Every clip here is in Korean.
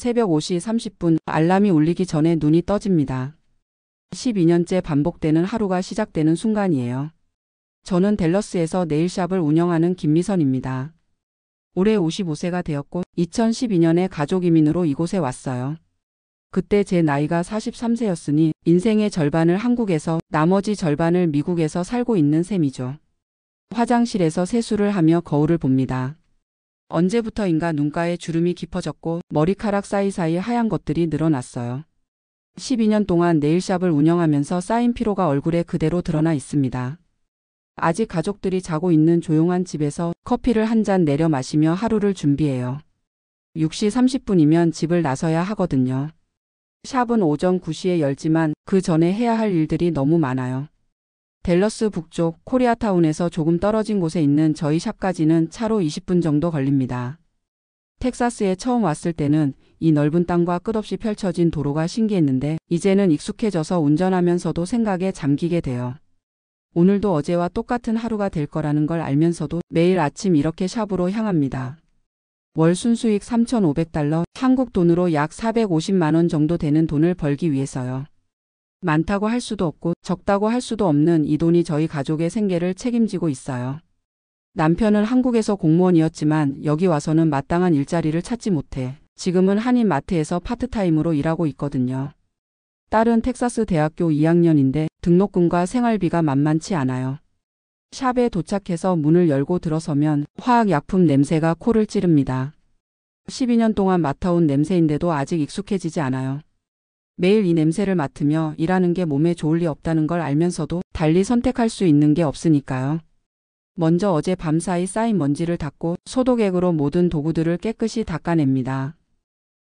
새벽 5시 30분 알람이 울리기 전에 눈이 떠집니다. 12년째 반복되는 하루가 시작되는 순간이에요. 저는 댈러스에서 네일샵을 운영하는 김미선입니다. 올해 55세가 되었고 2012년에 가족 이민으로 이곳에 왔어요. 그때 제 나이가 43세였으니 인생의 절반을 한국에서 나머지 절반을 미국에서 살고 있는 셈이죠. 화장실에서 세수를 하며 거울을 봅니다. 언제부터인가 눈가에 주름이 깊어졌고 머리카락 사이사이 하얀 것들이 늘어났어요. 12년 동안 네일샵을 운영하면서 쌓인 피로가 얼굴에 그대로 드러나 있습니다. 아직 가족들이 자고 있는 조용한 집에서 커피를 한 잔 내려 마시며 하루를 준비해요. 6시 30분이면 집을 나서야 하거든요. 샵은 오전 9시에 열지만 그 전에 해야 할 일들이 너무 많아요. 댈러스 북쪽 코리아타운에서 조금 떨어진 곳에 있는 저희 샵까지는 차로 20분 정도 걸립니다. 텍사스에 처음 왔을 때는 이 넓은 땅과 끝없이 펼쳐진 도로가 신기했는데 이제는 익숙해져서 운전하면서도 생각에 잠기게 돼요. 오늘도 어제와 똑같은 하루가 될 거라는 걸 알면서도 매일 아침 이렇게 샵으로 향합니다. 월 순수익 3,500달러, 한국 돈으로 약 450만 원 정도 되는 돈을 벌기 위해서요. 많다고 할 수도 없고 적다고 할 수도 없는 이 돈이 저희 가족의 생계를 책임지고 있어요. 남편은 한국에서 공무원이었지만 여기 와서는 마땅한 일자리를 찾지 못해 지금은 한인 마트에서 파트타임으로 일하고 있거든요. 딸은 텍사스 대학교 2학년인데 등록금과 생활비가 만만치 않아요. 샵에 도착해서 문을 열고 들어서면 화학약품 냄새가 코를 찌릅니다. 12년 동안 맡아온 냄새인데도 아직 익숙해지지 않아요. 매일 이 냄새를 맡으며 일하는 게 몸에 좋을 리 없다는 걸 알면서도 달리 선택할 수 있는 게 없으니까요. 먼저 어제 밤사이 쌓인 먼지를 닦고 소독액으로 모든 도구들을 깨끗이 닦아냅니다.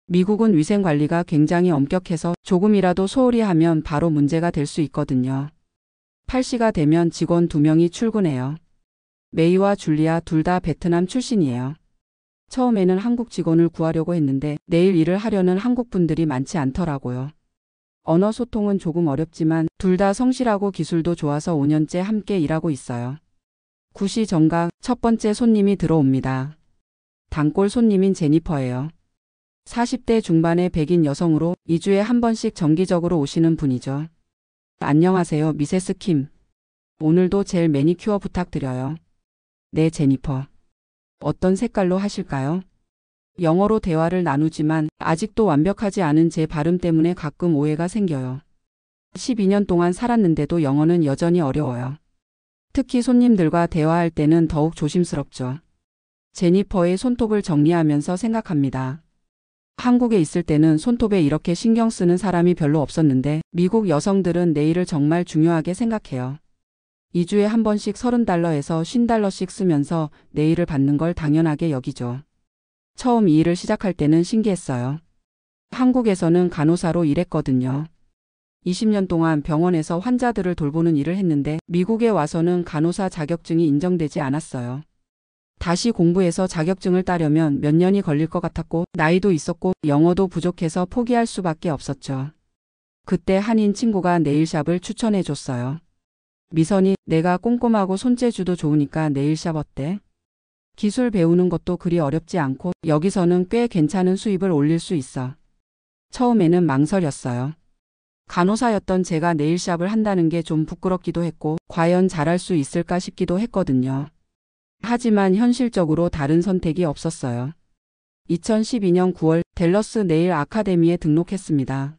미국은 위생관리가 굉장히 엄격해서 조금이라도 소홀히 하면 바로 문제가 될 수 있거든요. 8시가 되면 직원 2명이 출근해요. 메이와 줄리아 둘 다 베트남 출신이에요. 처음에는 한국 직원을 구하려고 했는데 내일 일을 하려는 한국 분들이 많지 않더라고요. 언어 소통은 조금 어렵지만 둘 다 성실하고 기술도 좋아서 5년째 함께 일하고 있어요. 9시 정각 첫 번째 손님이 들어옵니다. 단골 손님인 제니퍼예요. 40대 중반의 백인 여성으로 2주에 한 번씩 정기적으로 오시는 분이죠. 안녕하세요, 미세스 킴. 오늘도 젤 매니큐어 부탁드려요. 네, 제니퍼. 어떤 색깔로 하실까요? 영어로 대화를 나누지만 아직도 완벽하지 않은 제 발음 때문에 가끔 오해가 생겨요. 12년 동안 살았는데도 영어는 여전히 어려워요. 특히 손님들과 대화할 때는 더욱 조심스럽죠. 제니퍼의 손톱을 정리하면서 생각합니다. 한국에 있을 때는 손톱에 이렇게 신경 쓰는 사람이 별로 없었는데 미국 여성들은 네일을 정말 중요하게 생각해요. 2주에 한 번씩 $30에서 $50씩 쓰면서 네일을 받는 걸 당연하게 여기죠. 처음 이 일을 시작할 때는 신기했어요. 한국에서는 간호사로 일했거든요. 20년 동안 병원에서 환자들을 돌보는 일을 했는데 미국에 와서는 간호사 자격증이 인정되지 않았어요. 다시 공부해서 자격증을 따려면 몇 년이 걸릴 것 같았고 나이도 있었고 영어도 부족해서 포기할 수밖에 없었죠. 그때 한인 친구가 네일샵을 추천해 줬어요. 미선이, 내가 꼼꼼하고 손재주도 좋으니까 네일샵 어때? 기술 배우는 것도 그리 어렵지 않고 여기서는 꽤 괜찮은 수입을 올릴 수 있어. 처음에는 망설였어요. 간호사였던 제가 네일샵을 한다는 게 좀 부끄럽기도 했고 과연 잘할 수 있을까 싶기도 했거든요. 하지만 현실적으로 다른 선택이 없었어요. 2012년 9월 댈러스 네일 아카데미에 등록했습니다.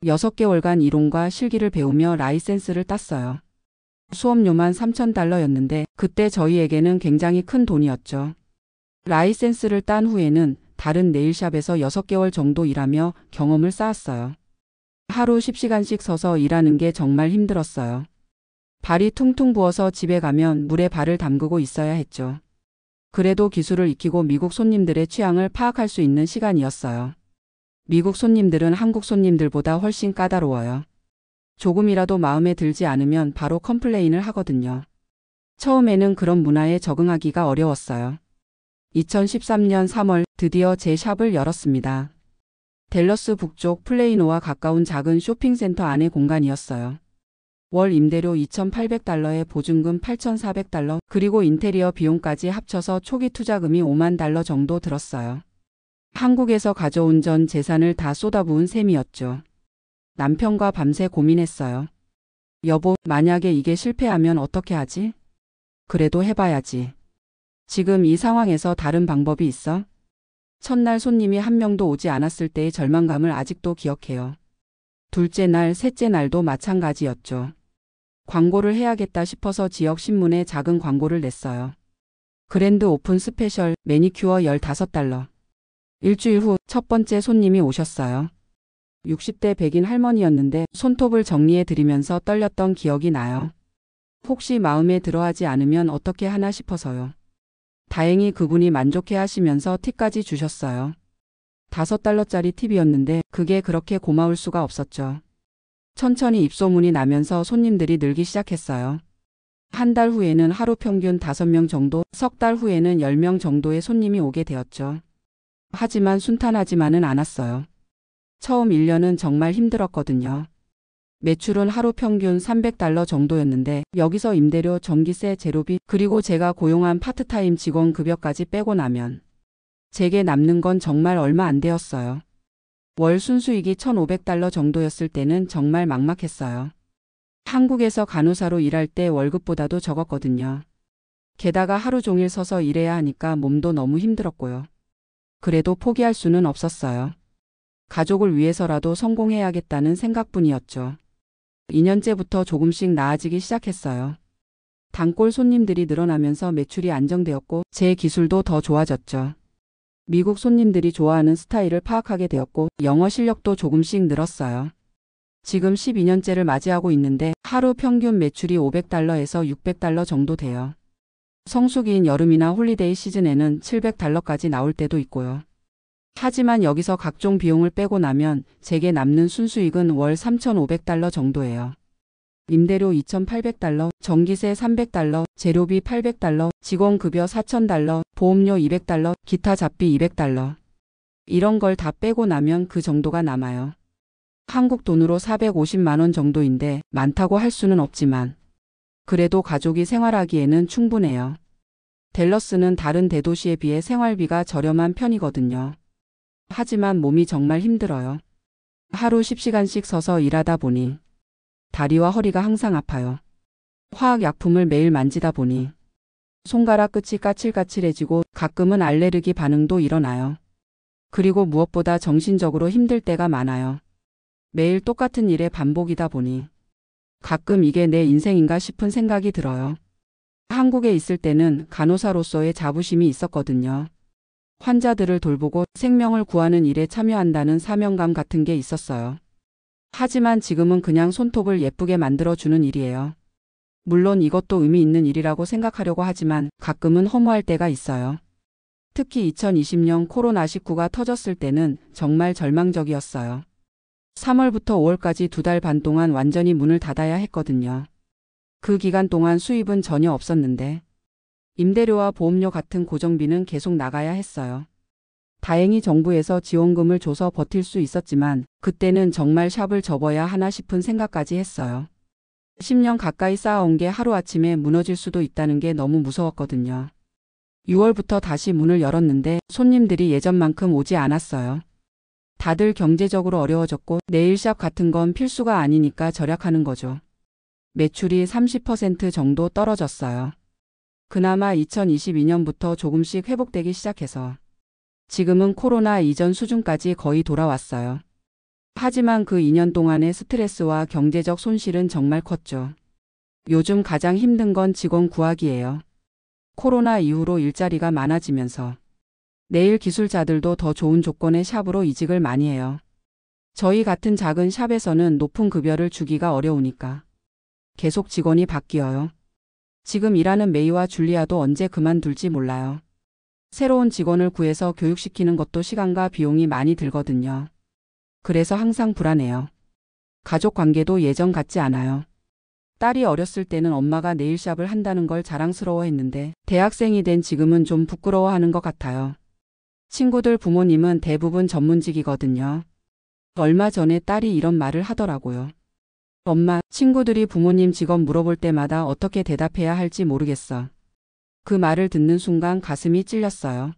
6개월간 이론과 실기를 배우며 라이센스를 땄어요. 수업료만 $3,000였는데 그때 저희에게는 굉장히 큰 돈이었죠. 라이센스를 딴 후에는 다른 네일샵에서 6개월 정도 일하며 경험을 쌓았어요. 하루 10시간씩 서서 일하는 게 정말 힘들었어요. 발이 퉁퉁 부어서 집에 가면 물에 발을 담그고 있어야 했죠. 그래도 기술을 익히고 미국 손님들의 취향을 파악할 수 있는 시간이었어요. 미국 손님들은 한국 손님들보다 훨씬 까다로워요. 조금이라도 마음에 들지 않으면 바로 컴플레인을 하거든요. 처음에는 그런 문화에 적응하기가 어려웠어요. 2013년 3월 드디어 제 샵을 열었습니다. 댈러스 북쪽 플레이노와 가까운 작은 쇼핑센터 안의 공간이었어요. 월 임대료 $2,800에 보증금 $8,400 그리고 인테리어 비용까지 합쳐서 초기 투자금이 $50,000 정도 들었어요. 한국에서 가져온 전 재산을 다 쏟아부은 셈이었죠. 남편과 밤새 고민했어요. 여보, 만약에 이게 실패하면 어떻게 하지? 그래도 해봐야지. 지금 이 상황에서 다른 방법이 있어? 첫날 손님이 한 명도 오지 않았을 때의 절망감을 아직도 기억해요. 둘째 날, 셋째 날도 마찬가지였죠. 광고를 해야겠다 싶어서 지역 신문에 작은 광고를 냈어요. 그랜드 오픈 스페셜 매니큐어 $15. 일주일 후 첫 번째 손님이 오셨어요. 60대 백인 할머니였는데 손톱을 정리해 드리면서 떨렸던 기억이 나요. 혹시 마음에 들어하지 않으면 어떻게 하나 싶어서요. 다행히 그분이 만족해 하시면서 팁까지 주셨어요. $5짜리 팁이었는데 그게 그렇게 고마울 수가 없었죠. 천천히 입소문이 나면서 손님들이 늘기 시작했어요. 한 달 후에는 하루 평균 5명 정도, 석 달 후에는 10명 정도의 손님이 오게 되었죠. 하지만 순탄하지만은 않았어요. 처음 1년은 정말 힘들었거든요. 매출은 하루 평균 $300 정도였는데 여기서 임대료, 전기세, 재료비, 그리고 제가 고용한 파트타임 직원 급여까지 빼고 나면 제게 남는 건 정말 얼마 안 되었어요. 월 순수익이 $1,500 정도였을 때는 정말 막막했어요. 한국에서 간호사로 일할 때 월급보다도 적었거든요. 게다가 하루 종일 서서 일해야 하니까 몸도 너무 힘들었고요. 그래도 포기할 수는 없었어요. 가족을 위해서라도 성공해야겠다는 생각뿐이었죠. 2년째부터 조금씩 나아지기 시작했어요. 단골 손님들이 늘어나면서 매출이 안정되었고 제 기술도 더 좋아졌죠. 미국 손님들이 좋아하는 스타일을 파악하게 되었고 영어 실력도 조금씩 늘었어요. 지금 12년째를 맞이하고 있는데 하루 평균 매출이 $500에서 $600 정도 돼요. 성수기인 여름이나 홀리데이 시즌에는 $700까지 나올 때도 있고요. 하지만 여기서 각종 비용을 빼고 나면 제게 남는 순수익은 월 $3,500 정도예요. 임대료 $2,800, 전기세 $300, 재료비 $800, 직원급여 $4,000, 보험료 $200, 기타 잡비 $200. 이런 걸 다 빼고 나면 그 정도가 남아요. 한국 돈으로 450만 원 정도인데 많다고 할 수는 없지만 그래도 가족이 생활하기에는 충분해요. 댈러스는 다른 대도시에 비해 생활비가 저렴한 편이거든요. 하지만 몸이 정말 힘들어요. 하루 10시간씩 서서 일하다 보니 다리와 허리가 항상 아파요. 화학약품을 매일 만지다 보니 손가락 끝이 까칠까칠해지고 가끔은 알레르기 반응도 일어나요. 그리고 무엇보다 정신적으로 힘들 때가 많아요. 매일 똑같은 일의 반복이다 보니 가끔 이게 내 인생인가 싶은 생각이 들어요. 한국에 있을 때는 간호사로서의 자부심이 있었거든요. 환자들을 돌보고 생명을 구하는 일에 참여한다는 사명감 같은 게 있었어요. 하지만 지금은 그냥 손톱을 예쁘게 만들어주는 일이에요. 물론 이것도 의미 있는 일이라고 생각하려고 하지만 가끔은 허무할 때가 있어요. 특히 2020년 코로나19가 터졌을 때는 정말 절망적이었어요. 3월부터 5월까지 2달 반 동안 완전히 문을 닫아야 했거든요. 그 기간 동안 수입은 전혀 없었는데 임대료와 보험료 같은 고정비는 계속 나가야 했어요. 다행히 정부에서 지원금을 줘서 버틸 수 있었지만 그때는 정말 샵을 접어야 하나 싶은 생각까지 했어요. 10년 가까이 쌓아온 게 하루아침에 무너질 수도 있다는 게 너무 무서웠거든요. 6월부터 다시 문을 열었는데 손님들이 예전만큼 오지 않았어요. 다들 경제적으로 어려워졌고 네일샵 같은 건 필수가 아니니까 절약하는 거죠. 매출이 30% 정도 떨어졌어요. 그나마 2022년부터 조금씩 회복되기 시작해서 지금은 코로나 이전 수준까지 거의 돌아왔어요. 하지만 그 2년 동안의 스트레스와 경제적 손실은 정말 컸죠. 요즘 가장 힘든 건 직원 구하기예요. 코로나 이후로 일자리가 많아지면서 네일 기술자들도 더 좋은 조건의 샵으로 이직을 많이 해요. 저희 같은 작은 샵에서는 높은 급여를 주기가 어려우니까 계속 직원이 바뀌어요. 지금 일하는 메이와 줄리아도 언제 그만둘지 몰라요. 새로운 직원을 구해서 교육시키는 것도 시간과 비용이 많이 들거든요. 그래서 항상 불안해요. 가족 관계도 예전 같지 않아요. 딸이 어렸을 때는 엄마가 네일샵을 한다는 걸 자랑스러워했는데 대학생이 된 지금은 좀 부끄러워하는 것 같아요. 친구들 부모님은 대부분 전문직이거든요. 얼마 전에 딸이 이런 말을 하더라고요. 엄마, 친구들이 부모님 직업 물어볼 때마다 어떻게 대답해야 할지 모르겠어. 그 말을 듣는 순간 가슴이 찔렸어요.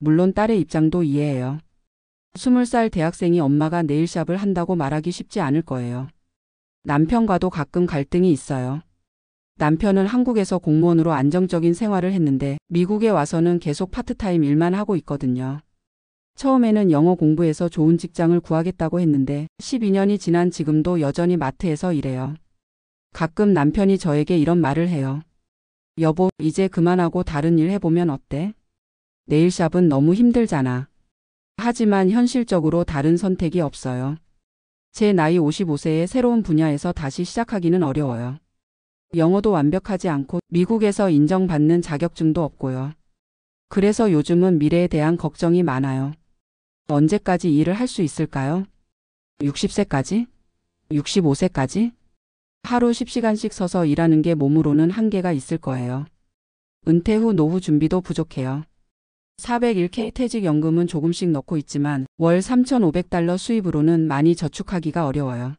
물론 딸의 입장도 이해해요. 20살 대학생이 엄마가 네일샵을 한다고 말하기 쉽지 않을 거예요. 남편과도 가끔 갈등이 있어요. 남편은 한국에서 공무원으로 안정적인 생활을 했는데 미국에 와서는 계속 파트타임 일만 하고 있거든요. 처음에는 영어 공부해서 좋은 직장을 구하겠다고 했는데 12년이 지난 지금도 여전히 마트에서 일해요. 가끔 남편이 저에게 이런 말을 해요. 여보, 이제 그만하고 다른 일 해보면 어때? 네일샵은 너무 힘들잖아. 하지만 현실적으로 다른 선택이 없어요. 제 나이 55세에 새로운 분야에서 다시 시작하기는 어려워요. 영어도 완벽하지 않고 미국에서 인정받는 자격증도 없고요. 그래서 요즘은 미래에 대한 걱정이 많아요. 언제까지 일을 할 수 있을까요? 60세까지? 65세까지? 하루 10시간씩 서서 일하는 게 몸으로는 한계가 있을 거예요. 은퇴 후 노후 준비도 부족해요. 401k 퇴직연금은 조금씩 넣고 있지만 월 3,500달러 수입으로는 많이 저축하기가 어려워요.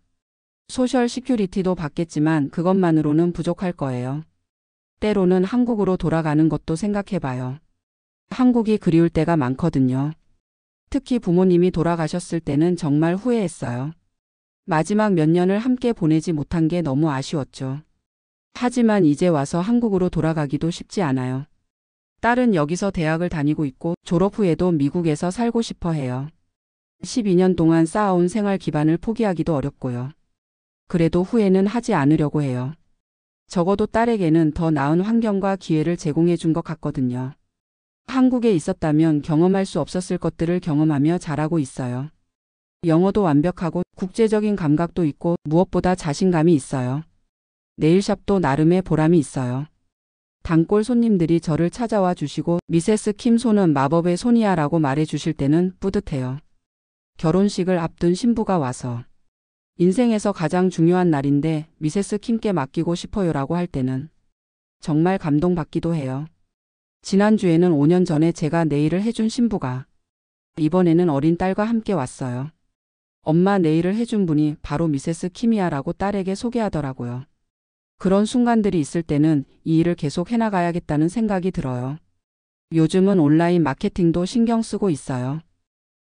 소셜 시큐리티도 받겠지만 그것만으로는 부족할 거예요. 때로는 한국으로 돌아가는 것도 생각해봐요. 한국이 그리울 때가 많거든요. 특히 부모님이 돌아가셨을 때는 정말 후회했어요. 마지막 몇 년을 함께 보내지 못한 게 너무 아쉬웠죠. 하지만 이제 와서 한국으로 돌아가기도 쉽지 않아요. 딸은 여기서 대학을 다니고 있고 졸업 후에도 미국에서 살고 싶어 해요. 12년 동안 쌓아온 생활 기반을 포기하기도 어렵고요. 그래도 후회는 하지 않으려고 해요. 적어도 딸에게는 더 나은 환경과 기회를 제공해 준 것 같거든요. 한국에 있었다면 경험할 수 없었을 것들을 경험하며 자라고 있어요. 영어도 완벽하고 국제적인 감각도 있고 무엇보다 자신감이 있어요. 네일샵도 나름의 보람이 있어요. 단골 손님들이 저를 찾아와 주시고 미세스 킴 손은 마법의 손이야 라고 말해 주실 때는 뿌듯해요. 결혼식을 앞둔 신부가 와서 인생에서 가장 중요한 날인데 미세스 킴께 맡기고 싶어요 라고 할 때는 정말 감동받기도 해요. 지난주에는 5년 전에 제가 네일을 해준 신부가 이번에는 어린 딸과 함께 왔어요. 엄마 네일을 해준 분이 바로 미세스 킴이야 라고 딸에게 소개하더라고요. 그런 순간들이 있을 때는 이 일을 계속 해나가야겠다는 생각이 들어요. 요즘은 온라인 마케팅도 신경 쓰고 있어요.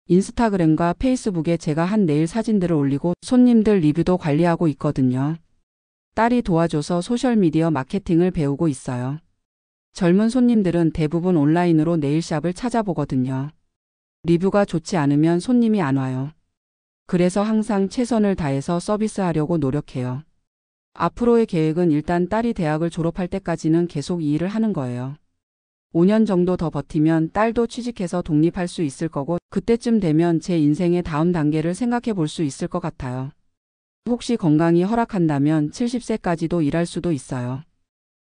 인스타그램과 페이스북에 제가 한 네일 사진들을 올리고 손님들 리뷰도 관리하고 있거든요. 딸이 도와줘서 소셜미디어 마케팅을 배우고 있어요. 젊은 손님들은 대부분 온라인으로 네일샵을 찾아보거든요. 리뷰가 좋지 않으면 손님이 안 와요. 그래서 항상 최선을 다해서 서비스하려고 노력해요. 앞으로의 계획은 일단 딸이 대학을 졸업할 때까지는 계속 이 일을 하는 거예요. 5년 정도 더 버티면 딸도 취직해서 독립할 수 있을 거고 그때쯤 되면 제 인생의 다음 단계를 생각해 볼 수 있을 것 같아요. 혹시 건강이 허락한다면 70세까지도 일할 수도 있어요.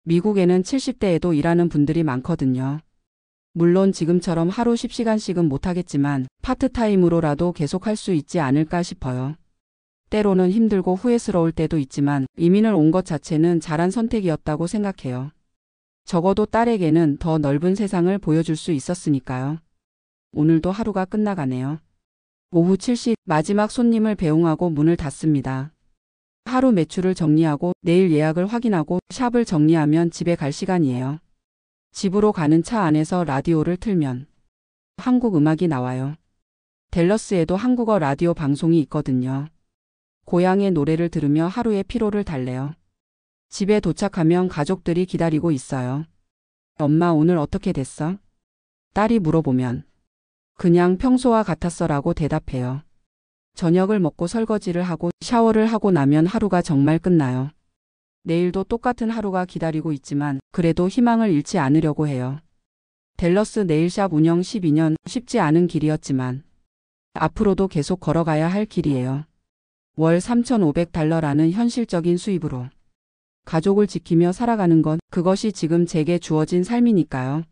미국에는 70대에도 일하는 분들이 많거든요. 물론 지금처럼 하루 10시간씩은 못하겠지만 파트타임으로라도 계속할 수 있지 않을까 싶어요. 때로는 힘들고 후회스러울 때도 있지만 이민을 온 것 자체는 잘한 선택이었다고 생각해요. 적어도 딸에게는 더 넓은 세상을 보여줄 수 있었으니까요. 오늘도 하루가 끝나가네요. 오후 7시 마지막 손님을 배웅하고 문을 닫습니다. 하루 매출을 정리하고 내일 예약을 확인하고 샵을 정리하면 집에 갈 시간이에요. 집으로 가는 차 안에서 라디오를 틀면 한국 음악이 나와요. 댈러스에도 한국어 라디오 방송이 있거든요. 고향의 노래를 들으며 하루의 피로를 달래요. 집에 도착하면 가족들이 기다리고 있어요. 엄마 오늘 어떻게 됐어? 딸이 물어보면 그냥 평소와 같았어라고 대답해요. 저녁을 먹고 설거지를 하고 샤워를 하고 나면 하루가 정말 끝나요. 내일도 똑같은 하루가 기다리고 있지만 그래도 희망을 잃지 않으려고 해요. 댈러스 네일샵 운영 12년 쉽지 않은 길이었지만 앞으로도 계속 걸어가야 할 길이에요. 월 3,500달러라는 현실적인 수입으로 가족을 지키며 살아가는 것, 그것이 지금 제게 주어진 삶이니까요.